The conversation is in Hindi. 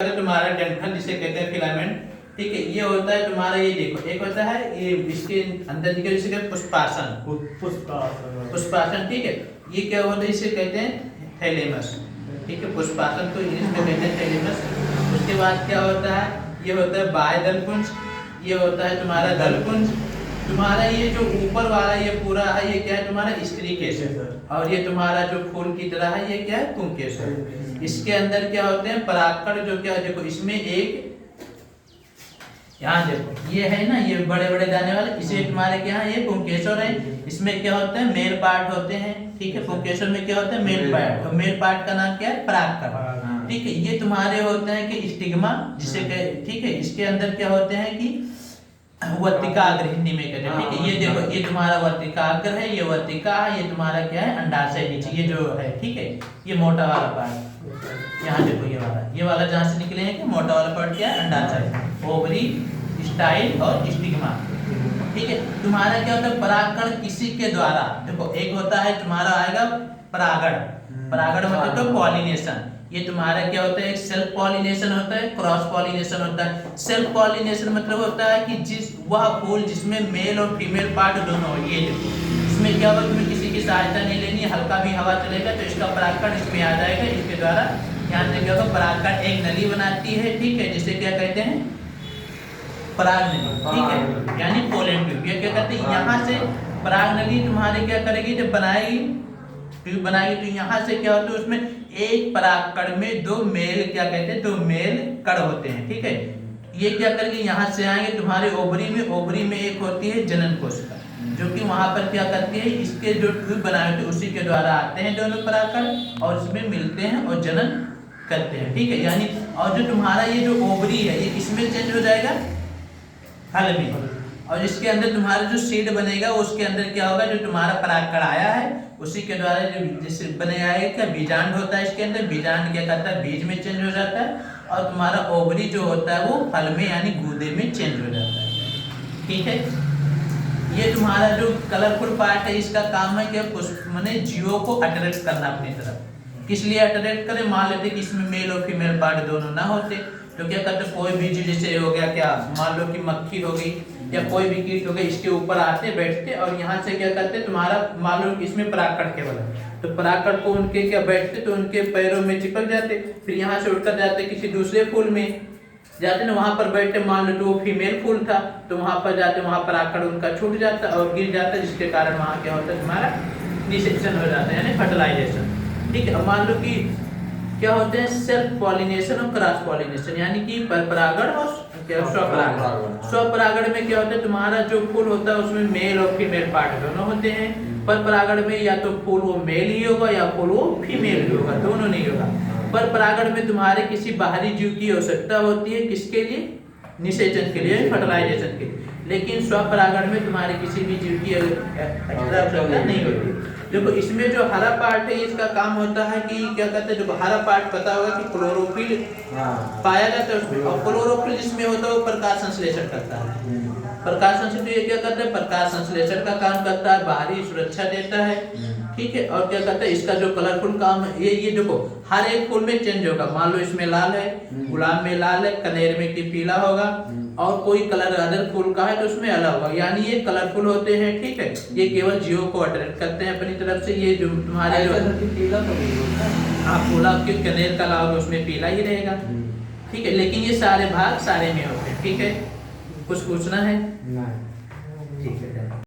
तुम्हारा डंठल जिसे कहते हैं फिलामेंट, ठीक है। ये होता है तुम्हारा, ये देखो, एक होता है ये इसके अंदर जिसे कहते हैं पुष्पासन, पुष्पासन, ठीक है। ये क्या होता है, इसे कहते हैं थैलेमस, ठीक है। पुष्पासन को इंग्लिश में कहते हैं थैलेमस। उसके बाद क्या होता है, ये होता है बाह्य दलपुंज, ये होता है तुम्हारा दलपुंज। तुम्हारा ये जो ऊपर वाला ये पूरा है, ये क्या है तुम्हारा स्त्रीकेश, और ये तुम्हारा जो फूल की तरह है, ये क्या है पुंकेश। इसके अंदर क्या होते हैं परागकण, जो क्या देखो इसमें एक, यहाँ देखो ये है ना, ये बड़े बड़े दाने वाले, इसे तुम्हारे क्या है, ये पुंकेसर है। इसमें क्या होता है मेल पार्ट होते हैं, ठीक है। पुंकेसर में क्या होता है मेल पार्ट, और मेल पार्ट का नाम क्या है परागकण, ठीक है। ये तुम्हारे होते हैं कि स्टिग्मा जिसे, ठीक है। इसके अंदर क्या होते हैं कि वर्तिकाग्र, हिंदी में कहते हैं, ठीक है। ये देखो ये तुम्हारा वर्तिकाग्र है, ये वर्तिका है, ये तुम्हारा क्या है अंडाशय नीचे, ये जो है, ठीक है। ये मोटा वाला पार्ट, यहाँ देखो ये वाला जहाँ से निकले हैं कि मोटा वाला पार्ट क्या है अंडाशय, ओवरी, स्टाइल और स्टिग्मा, ठीक है। तुम्हारा क्या होता है परागकण किसी के द्वारा, देखो एक होता है तुम्हारा आएगा परागण, परागण मतलब तो पॉलिनेशन। ये तुम्हारा क्या होता है, एक सेल्फ पॉलिनेशन होता है, क्रॉस पॉलिनेशन होता है। सेल्फ पॉलिनेशन मतलब होता है कि जिस वह फूल जिसमें मेल और फीमेल पार्ट दोनों हो, ये देखो इसमें क्या होगा, तुम्हें किसी की सहायता नहीं लेनी है, हल्का भी हवा चलेगा तो इसका परागकण इसमें आ जाएगा। इसके द्वारा यहाँ से क्या होगा, परागकण एक नली बनाती है, ठीक है, जिसे क्या कहते हैं पराग नली, ठीक है, यानी पोलन ट्यूब। ये क्या कहते हैं, यहाँ से पराग नली तुम्हारे क्या करेगी, जब बनाएगी ट्यूब बनाएगी तो यहाँ से क्या होता है, उसमें एक परागकण में दो मेल, क्या कहते हैं, दो मेल कण होते हैं, ठीक है। ये क्या करेंगे, यहाँ से आएंगे तुम्हारे ओवरी में, ओवरी में एक होती है जनन कोशिका, जो कि वहां पर क्या करती है, इसके जो ट्यूब बनाए होते हैं उसी के द्वारा आते हैं दोनों परागकण और इसमें मिलते हैं और जनन करते हैं, ठीक है। यानी और जो तुम्हारा ये जो ओवरी है, ये किसमें चेंज हो जाएगा, फल में, और इसके अंदर तुम्हारा जो सीड बनेगा उसके अंदर क्या होगा, जो तुम्हारा परागकण आया है उसी के द्वारा जो जिससे बने आएगा क्या बीजांड होता है। इसके अंदर बीजांड क्या करता है, बीज में चेंज हो जाता है, और तुम्हारा ओवरी जो होता है वो फल में यानी गूदे में चेंज हो जाता है, ठीक है। ये तुम्हारा जो कलरफुल पार्ट है, इसका काम है कि माने जीवों को अट्रैक्ट करना अपनी तरफ। किस लिए अट्रैक्ट करे, मान लेते कि इसमें मेल और फीमेल पार्ट दोनों ना होते तो क्या करते, कोई भी जीव जैसे हो गया, क्या मान लो कि मक्खी हो गई या कोई भी कीट हो गई, इसके ऊपर आते बैठते और यहाँ से क्या करते, तुम्हारा मान लो इसमें परागकण केवल है तो परागकण को उनके क्या बैठते तो उनके पैरों में चिपक जाते, फिर यहाँ से उठकर जाते किसी दूसरे फूल में जाते ना, वहां पर बैठे, मान लो तो वो फीमेल फूल था तो वहां पर जाते, वहां परागकण उनका छूट जाता और गिर जाता, जिसके कारण वहां क्या होता है तुम्हारा निषेचन हो जाता है यानी फर्टिलाइजेशन, ठीक है। मान लो कि क्या होते हैं सेल्फ पॉलिनेशन और क्रॉस पॉलिनेशन, यानी कि परपरागण और स्वपरागण। स्वपरागण में क्या होता है, तुम्हारा जो फूल होता है उसमें मेल और फीमेल पार्ट दोनों होते हैं। परपरागण में या तो फूल वो मेल ही होगा या फूल वो फीमेल ही होगा, दोनों नहीं होगा। परपरागण में तुम्हारे किसी बाहरी जीव की आवश्यकता होती है, किसके लिए, निषेचन के लिए, फर्टिलाइजेशन के लिए। लेकिन स्वपरागण में तुम्हारे किसी भी जीव की आवश्यकता नहीं होती। देखो इसमें जो हरा पार्ट है इसका काम होता है कि क्या कहते हैं, जो हरा पार्ट पता होगा कि क्लोरोफिल पाया जाता है उसमें, और क्लोरोफिल जिसमें होता है वो प्रकाश संश्लेषण करता है। प्रकाश संश्लेषण ये क्या करता है, प्रकाश संश्लेषण का काम करता है, बाहरी सुरक्षा देता है, ठीक है। और क्या करता है, इसका जो कलरफुल काम है, ये देखो हर एक फूल में चेंज होगा, मान लो इसमें लाल है, गुलाब में लाल है, कनेर में की पीला होगा, और कोई कलर अदर फूल का है तो उसमें अलग होगा, यानी ये कलरफुल होते हैं, ठीक है। ये केवल जीवों को अट्रैक्ट करते हैं अपनी तरफ से। ये जो तुम्हारे जो पीला तो नहीं होता, हाँ फूला के कनेर का लाओगे उसमें पीला ही रहेगा, ठीक है। लेकिन ये सारे भाग सारे में होते हैं, ठीक है। कुछ पूछना है, ठीक है।